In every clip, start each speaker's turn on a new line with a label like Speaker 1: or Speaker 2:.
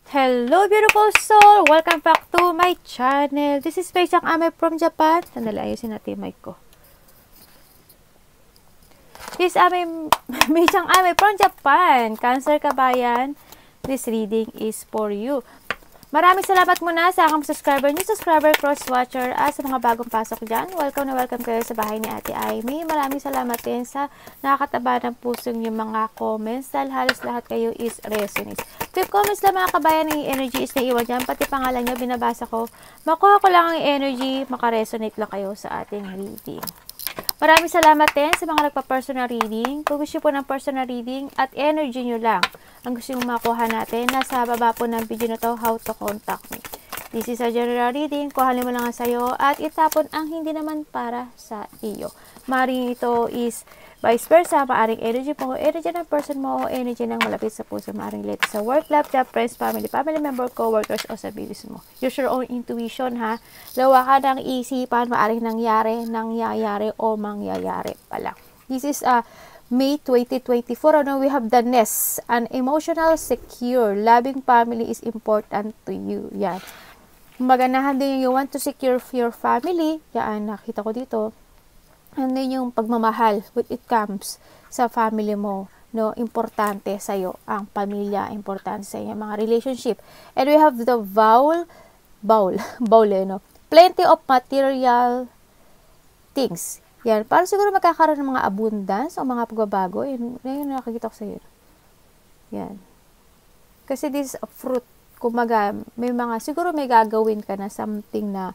Speaker 1: Hello beautiful soul! Welcome back to my channel. This is Mei Chang Ame from Japan. Sandali, ayusin natin yung mic ko. This is Mei Chang Ame from Japan. Cancer kabayan, this reading is for you. Maraming salamat muna sa aking subscriber, new subscriber, cross-watcher, at sa mga bagong pasok dyan. Welcome na welcome kayo sa bahay ni Ate Aimee. Maraming salamat din sa nakakataba ng pusong yung mga comments dahil halos lahat kayo is resonates. Quick comments lang mga kabayan, yung energy is naiwan dyan. Pati pangalan nyo, binabasa ko. Makuha ko lang ang energy, makaresonate lang kayo sa ating reading. Maraming salamat din sa mga nagpa-personal reading. Kung gusto po ng personal reading at energy nyo lang ang gusto nyo makuha natin, nasa baba po ng video na to, how to contact me. This is a general reading. Kuhanin mo lang ang sayo at itapon ang hindi naman para sa iyo. Maring ito is vice versa, maaring energy po, energy ng person mo, o energy ng malapit sa puso, maaring related sa work, love, job, friends, family member, co-workers, o sa business mo. Use your own intuition, ha? Lawakan ng isipan, maaring nangyayari, o mangyayari pala. This is May 2024, we have the nest, an emotional, secure, loving family is important to you. Yan. Maganahan din you want to secure your family. Yan, nakita ko dito. And then yung pagmamahal when it comes sa family mo, no, importante sa iyo ang pamilya, importante sa iyo mga relationship. And we have the bowl, no, plenty of material things. Yan, para siguro magkakaroon ng mga abundance o mga pagbabago. Yun nakikita ko sa iyo. Yan. Kasi this is a fruit. Kumaga, may mga, siguro may gagawin ka na something na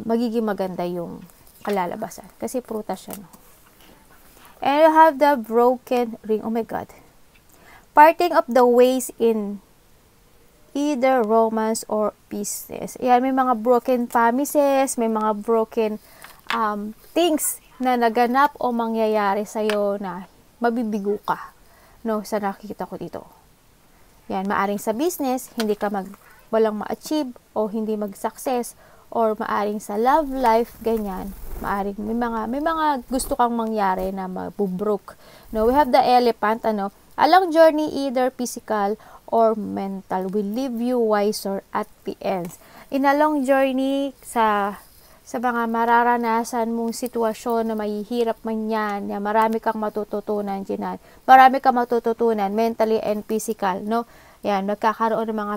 Speaker 1: magiging maganda yung kalalabasan. Kasi prutas siya, no? And you have the broken ring. Oh my God. Parting of the ways in either romance or business. Yan, may mga broken promises, may mga broken things na naganap o mangyayari sa'yo na mabibigo ka, no, sa nakikita ko dito. Yan, maaring sa business, hindi ka walang ma-achieve o hindi mag-success, or maaring sa love life, ganyan. Maaring may mga gusto kang mangyari na mabubroke. No, we have the elephant, ano, a long journey either physical or mental will leave you wiser at the end. In a long journey sa mga mararanasan mong sitwasyon na mahihirap man yan, na marami kang matututunan dyan. Marami kang matututunan mentally and physical, no? Yan, magkakaroon ng mga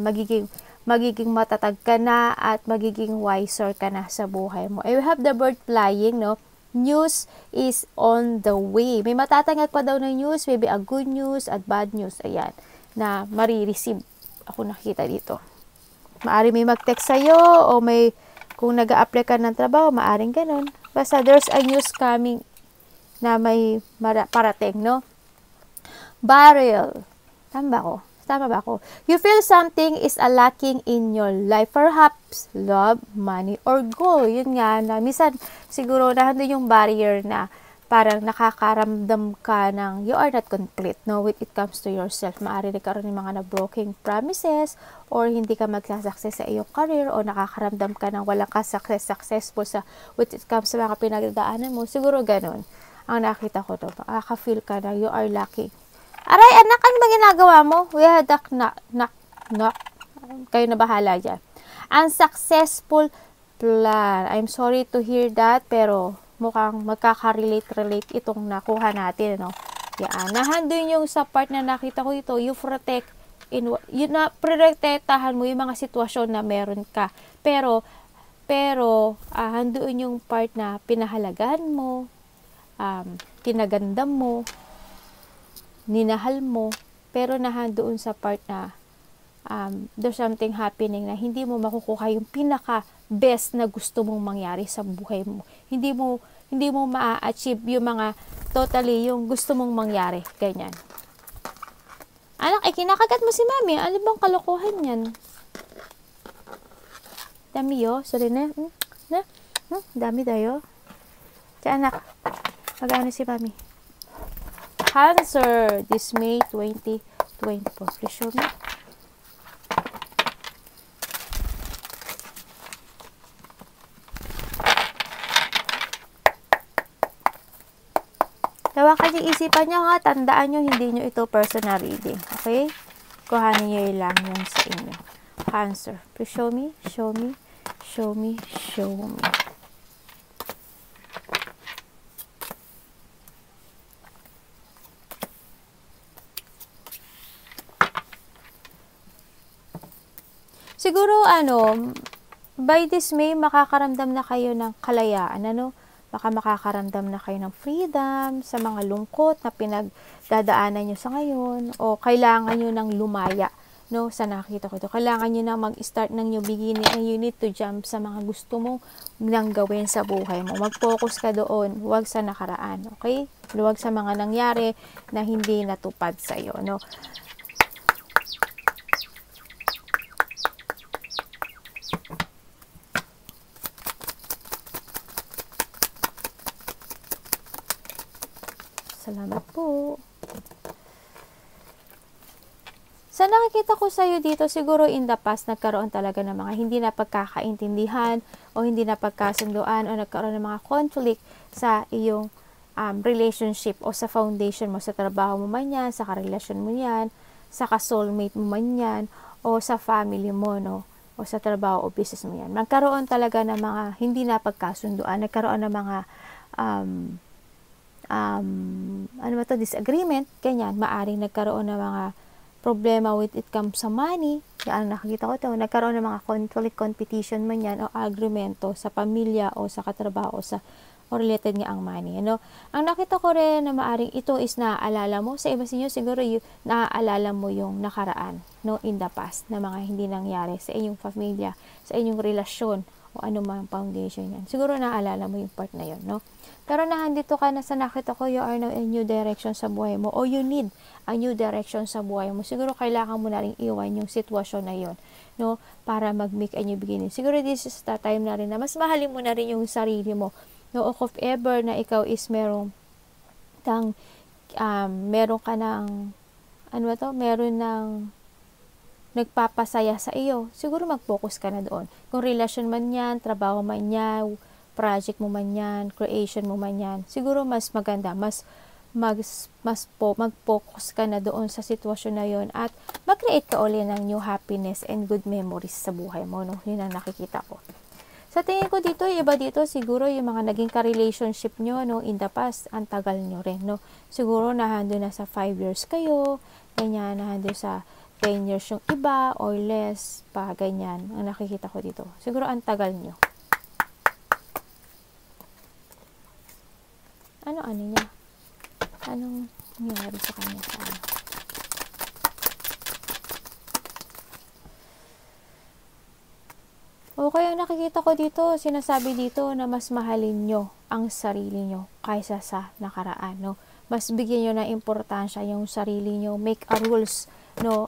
Speaker 1: magiging matatag ka na at magiging wiser ka na sa buhay mo. And we have the bird flying, no? News is on the way. May matatangag pa daw ng news, maybe a good news at bad news, ayan, na marireceive. Ako nakita dito. Maari may mag-text sa'yo o may kung nag-a-apply ka ng trabaho, maaring ganun. Basta there's a news coming na may parating, no? Burial. Tama ba ako? You feel something is lacking in your life. Perhaps love, money, or goal. Yun nga, na minsan siguro nandun yung barrier na parang nakakaramdam ka ng you are not complete, no, when it comes to yourself. Maaari nagkaroon ng mga na-broken promises or hindi ka magsasucess sa iyong career o nakakaramdam ka ng walang ka successful sa when it comes sa mga pinagdaanan mo. Siguro ganun ang nakita ko to. Makaka-feel ka na you are lacking. Aray, anak, ano ba ginagawa mo? We had knock. Kayo na bahala dyan. Unsuccessful plan. I'm sorry to hear that, pero mukhang magkaka-relate itong nakuha natin, no? Yan. Nahandun yung sa part na nakita ko ito, you protect, protektahan mo yung mga sitwasyon na meron ka. Pero, handun yung part na pinahalagahan mo, pinagandam mo, ninahal mo, pero nahandoon sa part na there's something happening na hindi mo makukuha yung pinaka-best na gusto mong mangyari sa buhay mo. Hindi mo ma-achieve yung mga totally yung gusto mong mangyari. Ganyan. Anak, kinakagat mo si mami. Ano bang kalokohan yan? Dami yo. Sorry na. Dami tayo. Kaya anak, mag-ano si mami? Cancer, this May 2024. Please show me. Lawakan yung isipan nyo, ha. Tandaan nyo, hindi nyo ito personal reading. Okay? Kuhanin nyo lang yung sa inyo. Cancer. Please show me, show me, show me, show me. Siguro, by this May, makakaramdam na kayo ng kalayaan, Baka makakaramdam na kayo ng freedom sa mga lungkot na pinagdadaanan nyo sa ngayon, o kailangan nyo ng lumaya, sa nakita ko ito. Kailangan nyo na mag-start ng new beginning, and you need to jump sa mga gusto mo nang gawin sa buhay mo. Mag-focus ka doon, huwag sa nakaraan, okay? Huwag sa mga nangyari na hindi natupad sa iyo, Salamat po. Sa nakikita ko sa iyo dito, siguro in the past, nagkaroon talaga ng mga hindi na pagkakaintindihan o hindi na pagkasunduan o nagkaroon ng mga conflict sa iyong relationship o sa foundation mo, sa trabaho mo man yan, sa karelasyon mo yan, sa ka-soulmate mo man yan, o sa family mo, o sa trabaho o business mo yan. Nagkaroon talaga ng mga hindi na pagkasunduan, nagkaroon ng mga disagreement, ganyan, maaring nagkaroon ng mga problema with it comes sa money, yan, nakikita ko ito, nagkaroon ng mga conflict, competition man yan, o argumento sa pamilya, o sa katrabaho, o related nga ang money, Ang nakita ko rin na maaring ito is naaalala mo, sa iba sa inyo, siguro naaalala mo yung nakaraan, in the past, na mga hindi nangyari sa inyong pamilya, sa inyong relasyon, o anumang foundation yan. Siguro naaalala mo yung part na yun, Pero nahandito ka na sa nakita ko, you are now in new direction sa buhay mo, o you need a new direction sa buhay mo. Siguro kailangan mo na rin iwan yung sitwasyon na yun, para mag-make a new beginning. Siguro this is the time na rin na mas mahalin mo na rin yung sarili mo. O if ever na ikaw is meron ka ng, meron ng nagpapasaya sa iyo, siguro mag-focus ka na doon. Kung relasyon man yan, trabaho man yan, project mo man yan, creation mo man yan, siguro mas maganda, mag-focus ka na doon sa sitwasyon na yon at mag-create ka ulit ng new happiness and good memories sa buhay mo, Yun ang nakikita ko. Sa tingin ko dito, iba dito, siguro yung mga naging ka-relationship nyo, in the past, ang tagal nyo rin, Siguro nahando na sa 5 years kayo, ganyan, nahando sa 10 years yung iba, or less, pa, ganyan, ang nakikita ko dito. Siguro ang tagal nyo. Ano niya? Anong nangyari sa kanya sa ano? Okay, ang nakikita ko dito, sinasabi dito na mas mahalin nyo ang sarili nyo kaysa sa nakaraan, Mas bigyan nyo ng importansya yung sarili nyo, make a rules,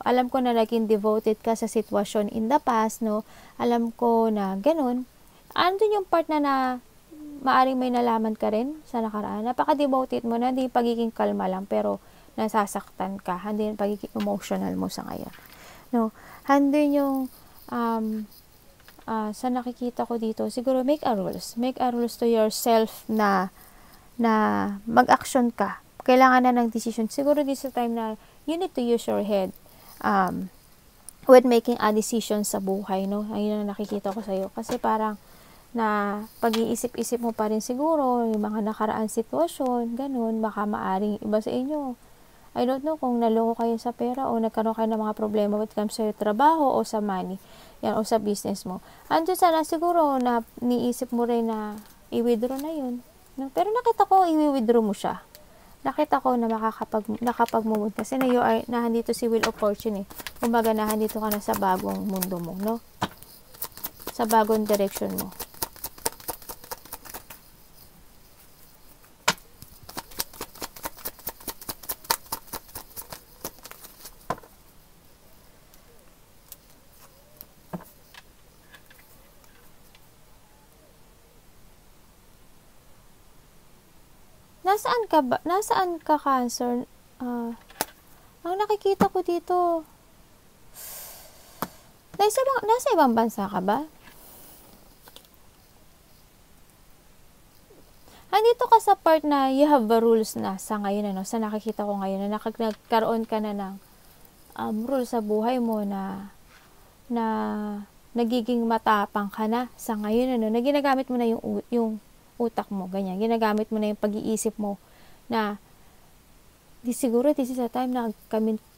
Speaker 1: Alam ko na naging devoted ka sa sitwasyon in the past, Alam ko na ganun. Andun yung part na maaring may nalaman ka rin sa nakaraan. Napaka-devoted mo na, hindi pagiging kalma lang, pero nasasaktan ka. Hindi yung pagiging emotional mo sa ngayon. Hindi yung sa nakikita ko dito, siguro make a rules. Make a rules to yourself na mag-action ka. Kailangan na ng decision. Siguro this is the time na you need to use your head when making a decision sa buhay, Ayun ang nakikita ko sa'yo. Kasi parang na pag-iisip-isip mo pa rin siguro yung mga nakaraan sitwasyon, ganun, baka maaring iba sa inyo. I don't know kung naloko kayo sa pera o nagkaroon kayo ng mga problema when it comes sa trabaho o sa money, yan, o sa business mo. Andiyan sana siguro na niisip mo rin na i-withdraw na yun. Pero nakita ko, i-withdraw mo siya. Nakita ko na nakapag-move kasi na you are, nahandito si Wheel of Fortune, Kumbaga, nahandito ka na sa bagong mundo mo, Sa bagong direction mo. Nasaan ka ba? Nasaan ka, Cancer? Ang nakikita ko dito, nasa ibang bansa ka ba? Andito ka sa part na you have the rules na sa ngayon, sa nakikita ko ngayon, na nagkaroon ka na ng rule sa buhay mo na nagiging matapang ka na sa ngayon, ano, na ginagamit mo na yung utak mo, ganyan. Ginagamit mo na yung pag-iisip mo na siguro this is a time na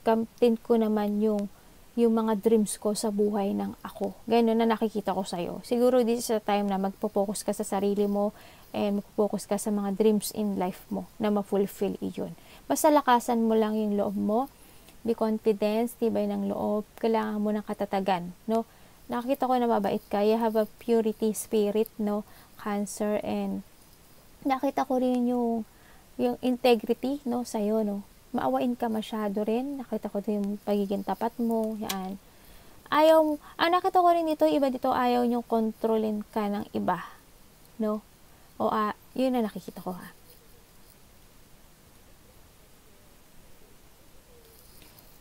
Speaker 1: kamtin ko naman yung mga dreams ko sa buhay ng ako. Ganyan na nakikita ko sa'yo. Siguro this is a time na magpo-focus ka sa sarili mo and magpo-focus ka sa mga dreams in life mo na ma-fulfill iyon. Basta lakasan mo lang yung loob mo. Be confident, tibay ng loob. Kailangan mo ng katatagan, no? Nakikita ko na mabait ka. You have a purity spirit, no? Cancer, and nakita ko rin yung integrity, no, sa'yo, no? Maawain ka masyado rin. Nakita ko din yung pagiging tapat mo. Yan. Nakita ko rin dito, iba dito, ayaw nyo kontrolin ka ng iba. No? Yun na nakikita ko, ha.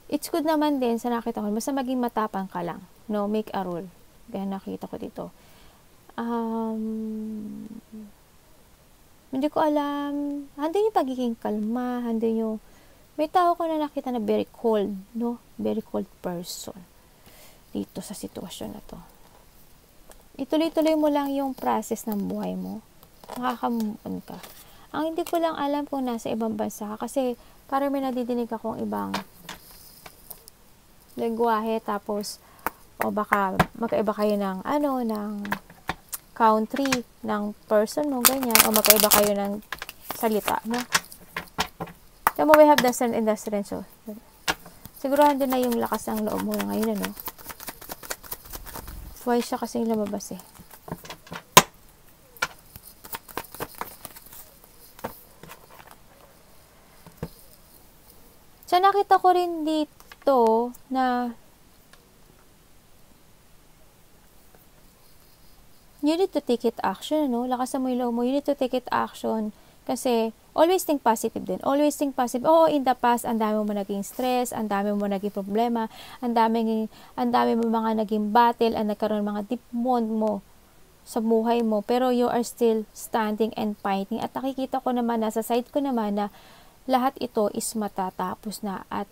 Speaker 1: It's good naman din sa nakita ko. Basta maging matapang ka lang. No? Make a rule. Ganyan nakita ko dito. Hindi ko alam. Handun yung pagiging kalma. Handun yung may tao ko na nakita na very cold, no? Very cold person dito sa sitwasyon na to. Ituloy-tuloy mo lang yung process ng buhay mo. Makaka-move ka. Ang hindi ko lang alam kung nasa ibang bansa ka kasi parang may nadidinig akong ibang lengguwahe tapos o baka magkaiba kayo ng ng country ng person mo, ganyan, o magkaiba kayo ng salita, no? Tama, we have the sun and the strength. So, sigurahan din na yung lakas ng loob mo ngayon, ano? Why siya kasing lumabas, eh? So, nakita ko rin dito na you need to take it action, no? Lakasan mo yung loob mo. You need to take it action. Kasi, always think positive din. Always think positive. In the past, ang dami mo naging stress, ang dami mo naging problema, ang dami mo mga naging battle, ang nagkaroon mga deep wound mo sa buhay mo. Pero you are still standing and fighting. At nakikita ko naman, nasa side ko naman na lahat ito is matatapos na at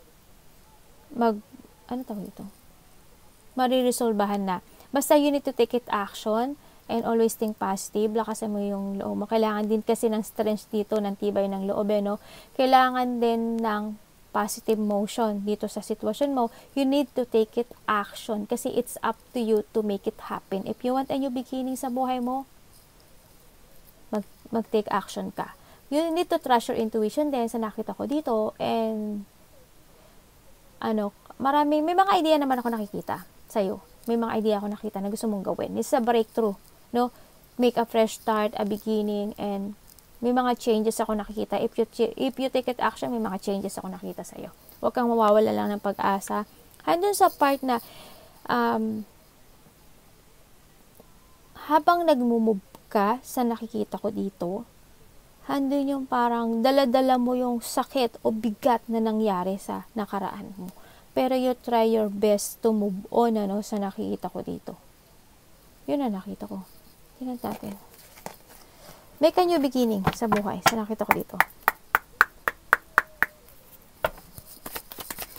Speaker 1: mariresolbahan na. Basta you need to take it action and always think positive. Lakasan mo yung loob mo. Kailangan din kasi ng strength dito, ng tibay ng loob, no? Kailangan din ng positive motion dito sa sitwasyon mo. You need to take it action kasi it's up to you to make it happen. If you want a new beginning sa buhay mo, mag-take action ka. You need to trust your intuition din sa nakita ko dito, and may mga idea naman ako nakikita sa'yo. May mga idea ako nakita na gusto mong gawin. It's a breakthrough, no? Make a fresh start, a beginning, and may mga changes ako nakikita. If you take it action, may mga changes ako nakita sa'yo. Huwag kang mawawala lang ng pag-asa. Handun sa part na habang nagmumove ka sa nakikita ko dito, handun yung parang dala-dala mo yung sakit o bigat na nangyari sa nakaraan mo. Pero you try your best to move on, sa nakikita ko dito. Yun na nakita ko. Tingnan natin. Make a new beginning sa buhay. Sa nakita ko dito.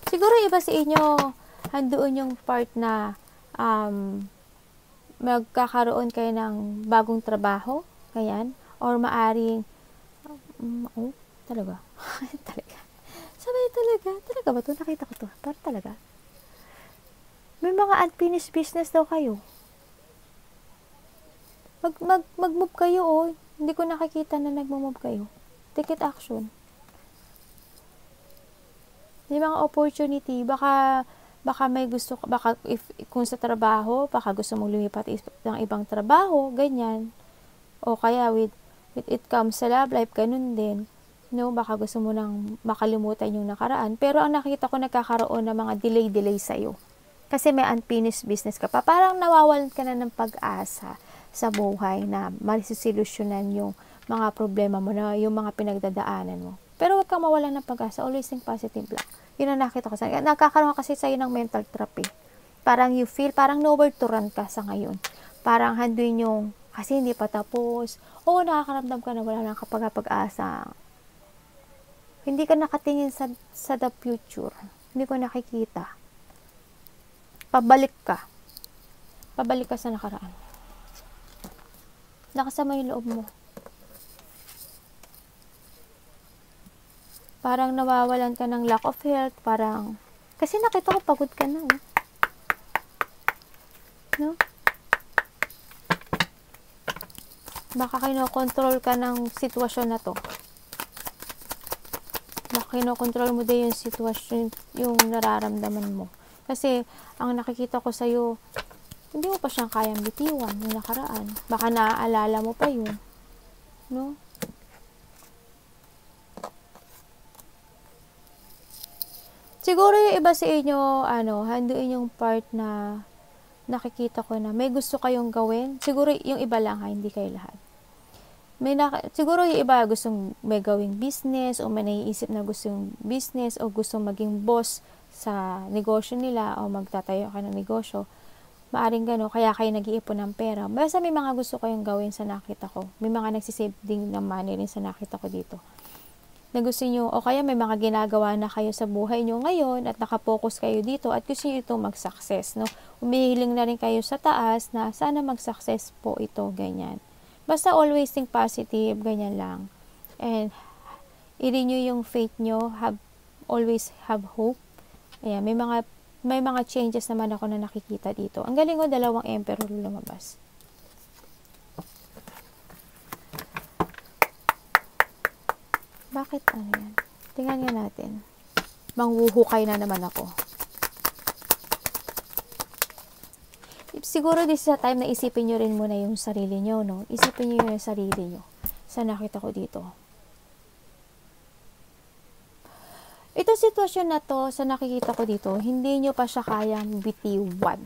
Speaker 1: Siguro iba sa inyo, handoon yung part na magkakaroon kayo ng bagong trabaho. Ganyan. Or maaring talaga. Talaga. Sabay talaga. Talaga ba ito? Nakita ko to. Parang talaga. May mga unfinished business daw kayo. Mag-move kayo, oh. Hindi ko nakikita na nag-move kayo. Take it action. May mga opportunity. Baka may gusto, kung sa trabaho, baka gusto mong lumipat ng ibang trabaho, ganyan. O kaya with it comes sa love life, ganun din. No, baka gusto mo nang makalimutan yung nakaraan. Pero ang nakita ko, nagkakaroon ng mga delay sa'yo. Kasi may unfinished business ka pa. Parang nawawalan ka na ng pag-asa sa buhay na masisolusyonan yung mga problema mo, na yung mga pinagdadaanan mo. Pero huwag kang mawalan ng pag-asa. Always think positive lang. Yun ang nakita ko sa'yo. Nakakaroon kasi sa'yo ng mental trap, eh. Parang you feel, parang nowhere to run ka sa ngayon. Parang handun yung, kasi hindi pa tapos. Nakakaramdam ka na wala nang kapag-asa. Hindi ka nakatingin sa the future. Hindi ko nakikita. Pabalik ka. Pabalik ka sa nakaraan. Nakasama yung loob mo. Parang nawawalan ka ng lack of health, parang, kasi nakita ko pagod ka na, eh. No? Baka kinokontrol ka ng sitwasyon na to. Baka kinokontrol mo din yung sitwasyon, yung nararamdaman mo. Kasi, ang nakikita ko sa'yo, hindi mo pa siyang kayang bitiwan yung nakaraan. Baka naaalala mo pa yun. No? Siguro yung iba sa inyo, handuin yung part na nakikita ko na may gusto kayong gawin. Siguro yung iba lang ha, hindi kayo lahat. Siguro yung iba gustong may gawing business o may naiisip na gustong business o gustong maging boss sa negosyo nila o magtatayo ka ng negosyo. Maaring gano'n, kaya kayo nag-iipon ng pera. Basta may mga gusto kayong gawin sa nakita ko. May mga nagsisave din ng money rin sa nakita ko dito. Na gusto nyo, o kaya may mga ginagawa na kayo sa buhay nyo ngayon at nakapokus kayo dito at gusto nyo ito mag-success, no? Umihiling na rin kayo sa taas na sana mag-success po ito, ganyan. Basta always think positive, ganyan lang. And, i-renew yung faith nyo, always have hope. Ayan, may mga changes naman ako na nakikita dito. Ang galing ko, 2 emperor lumabas. Bakit ano yan? Tingnan nga natin. Manghuhukay na naman ako. Siguro this is a time na isipin nyo rin muna yung sarili nyo, no? Isipin nyo yung sarili nyo. Sa nakita ko dito. Itong sitwasyon na to, sa nakikita ko dito, hindi nyo pa siya kayang bitiwan.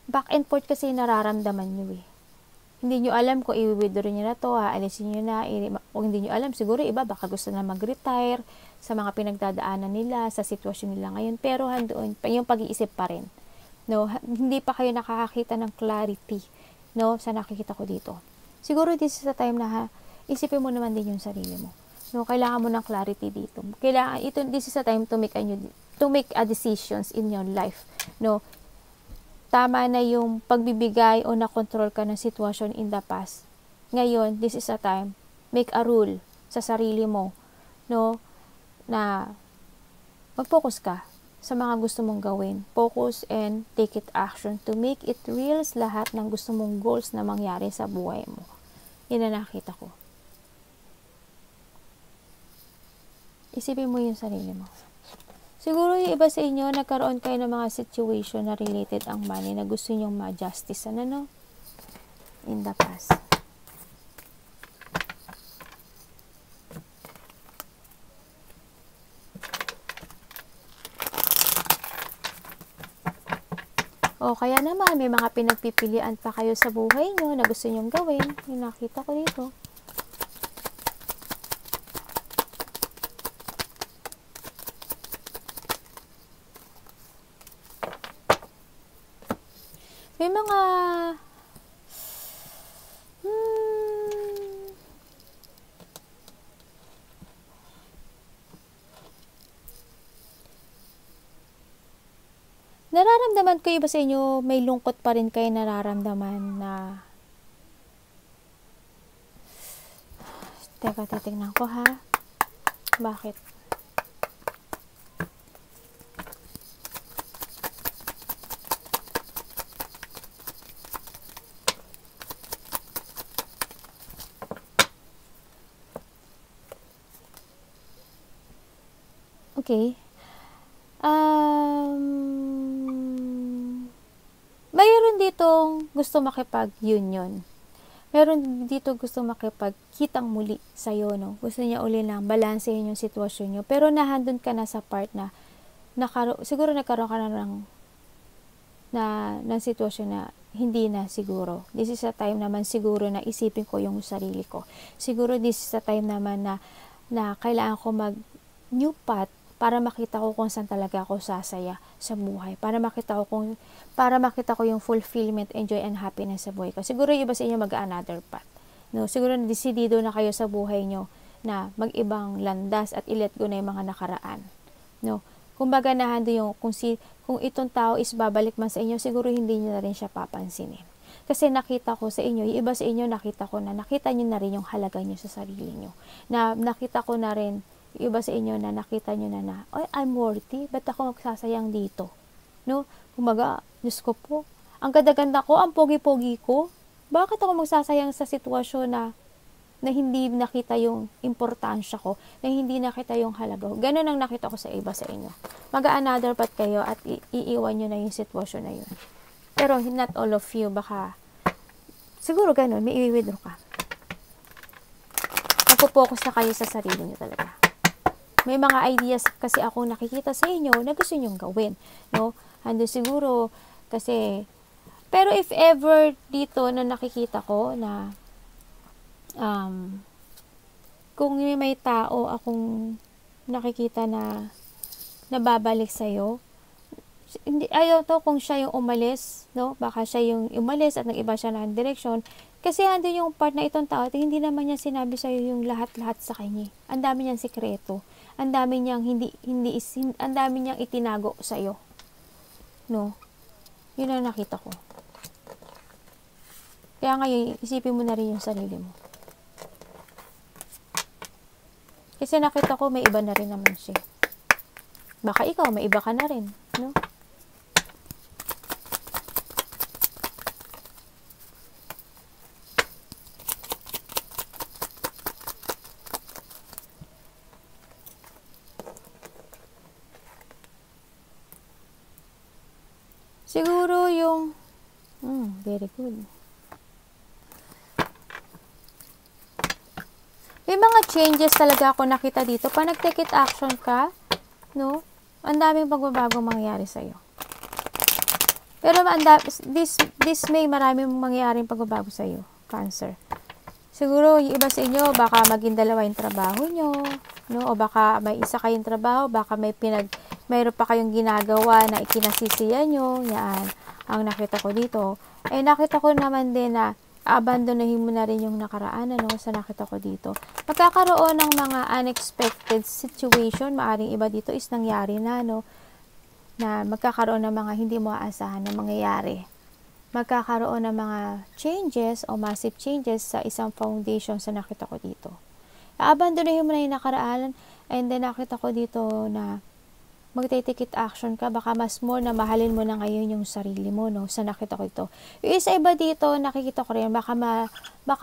Speaker 1: Back and forth kasi nararamdaman nyo, eh. Hindi nyo alam kung i-withdraw nyo na to, alisin nyo na, kung hindi nyo alam, siguro iba, baka gusto na mag-retire sa mga pinagdadaanan nila, sa sitwasyon nila ngayon, pero handoon, yung pag-iisip pa rin. No? Hindi pa kayo nakakakita ng clarity, no? Sa nakikita ko dito. Siguro this is the time na, isipin mo naman din yung sarili mo. No? Kailangan mo ng clarity dito. This is the time to make a decisions in your life. No? Tama na yung pagbibigay o nakontrol ka ng sitwasyon in the past. Ngayon, this is a time, make a rule sa sarili mo, no, na mag-focus ka sa mga gusto mong gawin. Focus and take it action to make it real lahat ng gusto mong goals na mangyari sa buhay mo. Yan na nakita ko. Isipin mo yung sarili mo. Siguro yung iba sa inyo, nagkaroon kayo ng mga situation na related ang money na gusto nyong ma-justice, no? In the past. O kaya naman, may mga pinagpipilian pa kayo sa buhay nyo na gusto nyong gawin. Yung nakita ko dito. May mga nararamdaman ko, iba sa inyo, may lungkot pa rin kayo nararamdaman na teka, titignan ko ha. Bakit? Okay. Mayroon ditong gusto makipag-union. Mayroon dito gusto makipagkitang muli sa'yo, no? Gusto niya uli lang balansehin yung sitwasyon nyo. Pero nahandun ka na sa part na siguro nagkaroon ka na ng sitwasyon na hindi na siguro. This is a time naman siguro na isipin ko yung sarili ko. Siguro this is a time naman na kailangan ko new path para makita ko kung saan talaga ako sasaya sa buhay. Para makita ko yung fulfillment, enjoy, and happiness sa buhay ko. Siguro yung iba sa inyo mag-another path. No? Siguro na-decidido na kayo sa buhay nyo na mag-ibang landas at i-let go na yung mga nakaraan. No? Kumbaga nahando yung kung itong tao is babalik man sa inyo, siguro hindi niyo na rin siya papansinin. Kasi nakita ko sa inyo, yung iba sa inyo nakita ko na nakita niyo na rin yung halaga niyo sa sarili niyo. Na nakita ko na rin yung iba sa inyo na nakita niyo na oh, I'm worthy, ba't ako magsasayang dito? No? Kumbaga, Diyos ko po, ang ganda-ganda ko, ang pogi-pogi ko, bakit ako magsasayang sa sitwasyon na hindi nakita yung importansya ko, na hindi nakita yung halaga ko. Ganun ang nakita ko sa iba sa inyo. Mag-another path kayo at iiwan nyo na yung sitwasyon na yun. Pero not all of you, baka siguro ganun, may i-withdraw ka. Magpo-focus na kayo sa sarili nyo talaga. May mga ideas kasi ako nakikita sa inyo na gusto nyong gawin. No? Ando siguro kasi, pero if ever dito na nakikita ko na kung may tao akong nakikita na nababalik sa'yo, hindi, ayaw to kung siya yung umalis, no? Baka siya yung umalis at nag-iba siya ng direksyon. Kasi andun yung part na itong tao, hindi naman niya sinabi sa'yo yung lahat-lahat sa kanya. Ang dami niyang sikreto. Ang dami niyang ang dami niyang itinago sa'yo. No? Yun ang nakita ko. Kaya ngayon, isipin mo na rin yung sarili mo. Kasi nakita ko may iba na rin naman siya. Baka ikaw, may iba ka na rin. No? Siguro yung very good. May mga changes talaga ako nakita dito. Pag nag-take it action ka, no? Ang daming pagbabago mangyayari sa'yo. Pero this may maraming mangyayaring pagbabago sa'yo, Cancer. Siguro, yung iba sa inyo, baka maging dalawa yung trabaho nyo, no? O baka may isa kayong trabaho, baka mayroon pa kayong ginagawa na ikinasisiyan nyo. Yan, ang nakita ko dito. Eh, nakita ko naman din na abandonahin mo na rin yung nakaraan, ano, sa nakita ko dito. Magkakaroon ng mga unexpected situation, maaring iba dito is nangyari na, no, na magkakaroon ng mga hindi mo aasahan na mangyayari. Magkakaroon ng mga changes o massive changes sa isang foundation sa nakita ko dito. Abandonahin mo na yung nakaraan, and then nakita ko dito na magte-take it action ka, baka mas more na mahalin mo na ngayon yung sarili mo, no? Sa nakita ko ito. Yung isa iba dito, nakikita ko rin, baka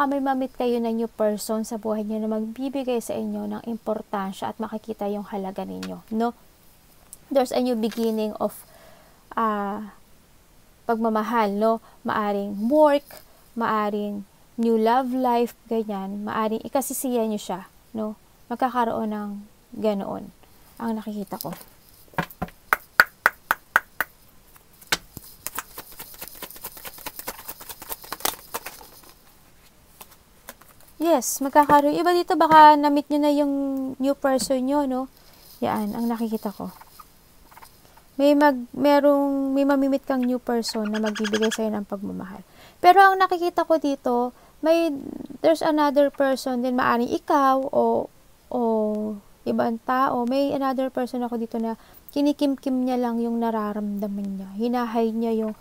Speaker 1: may mamit kayo na new person sa buhay niyo na magbibigay sa inyo ng importansya at makikita yung halaga ninyo, no? There's a new beginning of pagmamahal, no? Maaring work, maaring new love life, ganyan. Maaring ikasisiya nyo siya, no? Magkakaroon ng ganoon ang nakikita ko. Yes, magkakaroon. Iba dito, baka na-meet nyo na yung new person nyo, no? Yan, ang nakikita ko. May mamimit kang new person na magbibigay sa'yo ng pagmamahal. Pero ang nakikita ko dito, there's another person din, maaring ikaw o ibang tao. May another person ako dito na kinikim-kim niya lang yung nararamdaman niya. Hinahide niya yung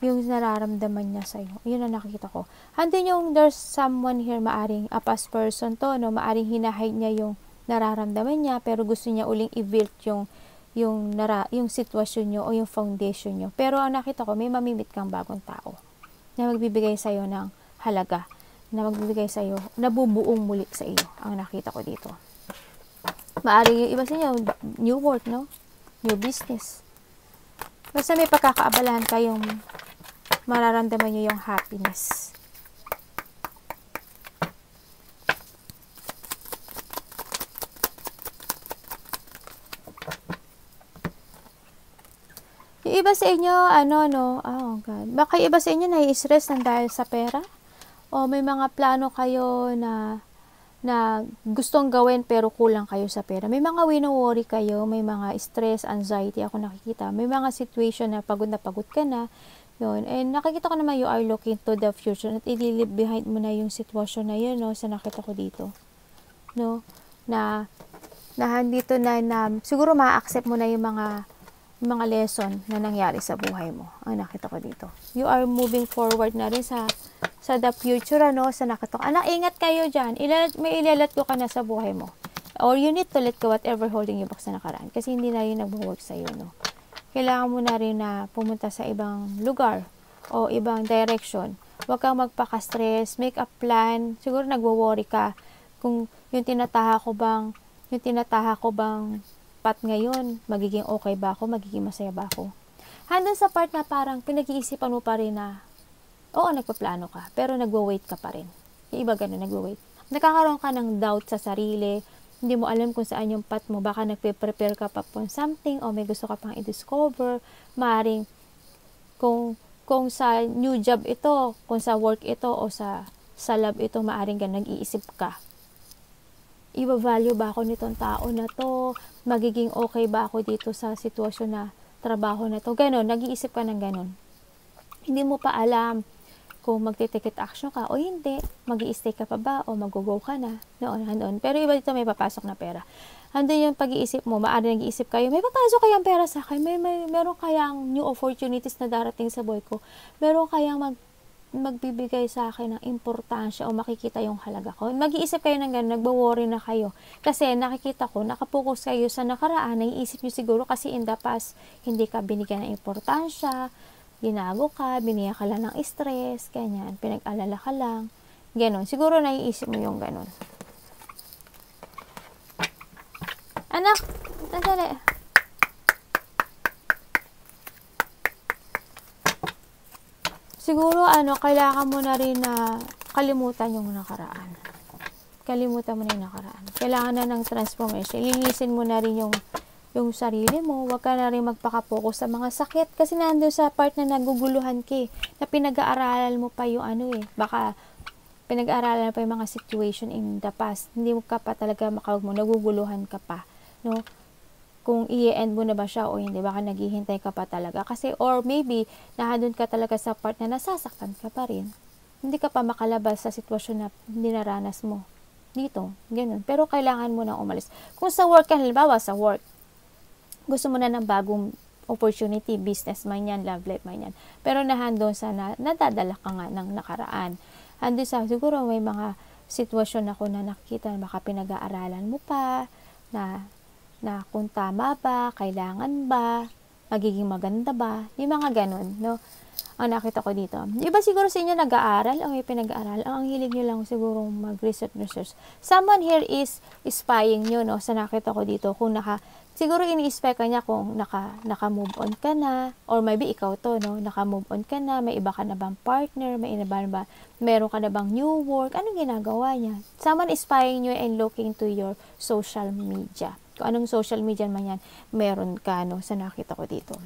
Speaker 1: nararamdaman niya sa'yo. Yun ang nakikita ko. Handin yung there's someone here, maaring a past person to, no? Maaring hinahide niya yung nararamdaman niya, pero gusto niya uling i-build yung sitwasyon nyo o yung foundation nyo. Pero ang nakita ko, may mamimit kang bagong tao na magbibigay sa'yo ng halaga, na magbibigay sa'yo, nabubuong muli sa iyo. Ang nakita ko dito. Maaring yung iba sa inyo, new work, no? New business. Basta may pagkakaabalahan kayong mararamdaman nyo yung happiness. Yung iba sa inyo, oh God. Baka yung iba sa inyo nai-stress ng dahil sa pera? O may mga plano kayo na gustong gawin pero kulang kayo sa pera. May mga wino-worry kayo, may mga stress, anxiety ako nakikita. May mga situation na pagod ka na. Yun. And nakikita ko naman you are looking to the future at i-leave behind mo na yung sitwasyon na yun, no, sa nakita ko dito. No? Na na dito na siguro ma-accept mo na yung mga lesson na nangyari sa buhay mo. Nakita ko dito. You are moving forward na rin sa the future, sa nakita ko. Anak, ingat kayo dyan. May ilalat ko ka na sa buhay mo. Or you need to let go whatever holding you back sa nakaraan. Kasi hindi na yun nag-work sa'yo, Kailangan mo na rin na pumunta sa ibang lugar o ibang direction. Huwag kang magpaka-stress, make a plan. Siguro nagwo-worry ka kung yung tinataha ko bang pat ngayon, magiging okay ba ako, magiging masaya ba ako. Handang sa part na parang pinag-iisipan mo pa rin na, oo, nagpaplano ka, pero nagwo-wait ka pa rin. Yung iba ganun, nagwo-wait. Nakakaroon ka ng doubt sa sarili, hindi mo alam kung saan yung path mo, baka nagpe-prepare ka pa for something, o may gusto ka pang i-discover, maaaring kung sa new job ito, kung sa work ito, o sa lab ito, maaaring nag-iisip ka. Iba-value ba ako nitong tao na to? Magiging okay ba ako dito sa sitwasyon na trabaho na to? Ganon, nag-iisip ka ng ganon. Hindi mo pa alam kung magti-take action ka o hindi, mag-i-stay ka pa ba o mag-go ka na. Noon. Pero iba dito may papasok na pera. Andun yung pag-iisip mo, maaari nag-iisip kayo, may papasok kayang pera sa akin, meron kayang new opportunities na darating sa buhay ko, meron kayang magbibigay sa akin ng importansya o makikita yung halaga ko. Mag-iisip kayo ng gano'n, nagbo-worry na kayo. Kasi nakikita ko, nakapokus kayo sa nakaraan, naiisip nyo siguro kasi in the past, hindi ka binigyan ng importansya, ginago ka, binigyan ka lang ng stress, ganyan, pinag-alala ka lang, gano'n. Siguro naiisip mo yung gano'n. Anak, sandali. Siguro, kailangan mo na rin na kalimutan yung nakaraan. Kalimutan mo na yung nakaraan. Kailangan na ng transformation. Linisin mo na rin yung sarili mo. Huwag ka na rin magpaka-focus sa mga sakit. Kasi nandun sa part na naguguluhan ka, na pinag-aaralan mo pa yung baka pinag-aaralan pa yung mga situation in the past. Hindi mo ka pa talaga makawag mo, naguguluhan ka pa. Kung i-end mo na ba siya o hindi, baka naghihintay ka pa talaga. Kasi, or maybe, nahadun ka talaga sa part na nasasaktan ka pa rin. Hindi ka pa makalabas sa sitwasyon na dinaranas mo dito. Ganun. Pero kailangan mo na umalis. Kung sa work ka, halimbawa sa work, gusto mo na ng bagong opportunity, business man yan, love life man yan. Pero nahadun sa nadadala ka nga ng nakaraan. Handun sa, siguro may mga sitwasyon ako na nakikita na baka pinag-aaralan mo pa, na kung tama ba, kailangan ba, magiging maganda ba, yung mga ganun, ang nakita ko dito. Iba siguro sa inyo nag-aaral, o may pinag-aaral, ang hilig nyo lang siguro mag-research. Someone here is spying nyo, sa nakita ko dito, kung siguro ini-spy ka niya kung naka-move on ka na, or maybe ikaw to, naka-move on ka na, may iba ka na bang partner, meron ka na bang new work, anong ginagawa niya? Someone is spying you and looking to your social media. Kung anong social media man yan, meron ka, sa nakita ko dito.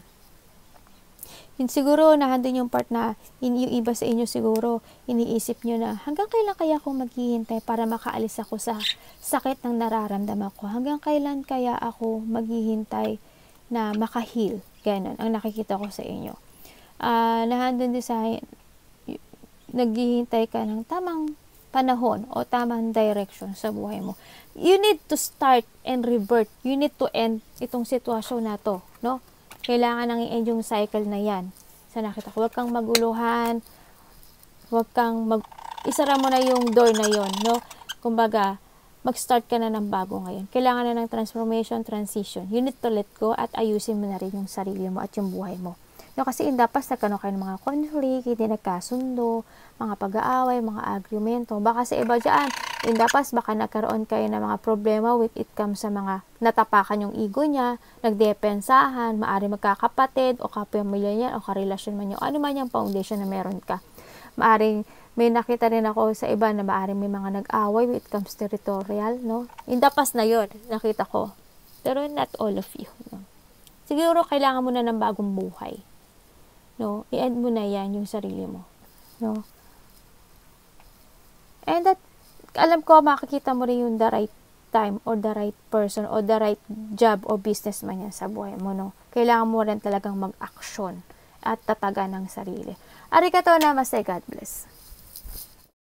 Speaker 1: Yun siguro, nahandun yung part na, yung iba sa inyo siguro, iniisip nyo na, hanggang kailan kaya ako maghihintay para makaalis ako sa sakit ng nararamdaman ko? Hanggang kailan kaya ako maghihintay na makahil? Ganun, ang nakikita ko sa inyo. Nahandun din sa, naghihintay ka ng tamang panahon o tamang direction sa buhay mo. You need to start and revert. You need to end itong sitwasyon na to, Kailangan nang i-end yung cycle na yan. Sa nakita ko, huwag kang maguluhan, isara mo na yung door na yon, Kumbaga, mag-start ka na ng bago ngayon. Kailangan na ng transformation, transition. You need to let go at ayusin mo na rin yung sarili mo at yung buhay mo. Kasi in the past, nagkaroon kayo ng mga conflict, hindi nagkasundo, mga pag-aaway, mga argumento. Baka sa iba dyan, in the past, baka nagkaroon kayo ng mga problema with it comes sa mga natapakan yung ego niya, nagdepensahan, maari magkakapatid, o kapamilya niya, o karelasyon man niyo, ano man yung foundation na meron ka. Maaring, may nakita rin ako sa iba na maaring may mga nag-away with it comes territorial, In the past na yun, nakita ko. Pero not all of you, Siguro, kailangan mo na ng bagong buhay. I-end mo na yan yung sarili mo. And that, alam ko, makikita mo rin yung the right time or the right person or the right job or business man yan sa buhay mo, Kailangan mo rin talagang mag-action at tataga ng sarili. Arigatou namaste, God bless.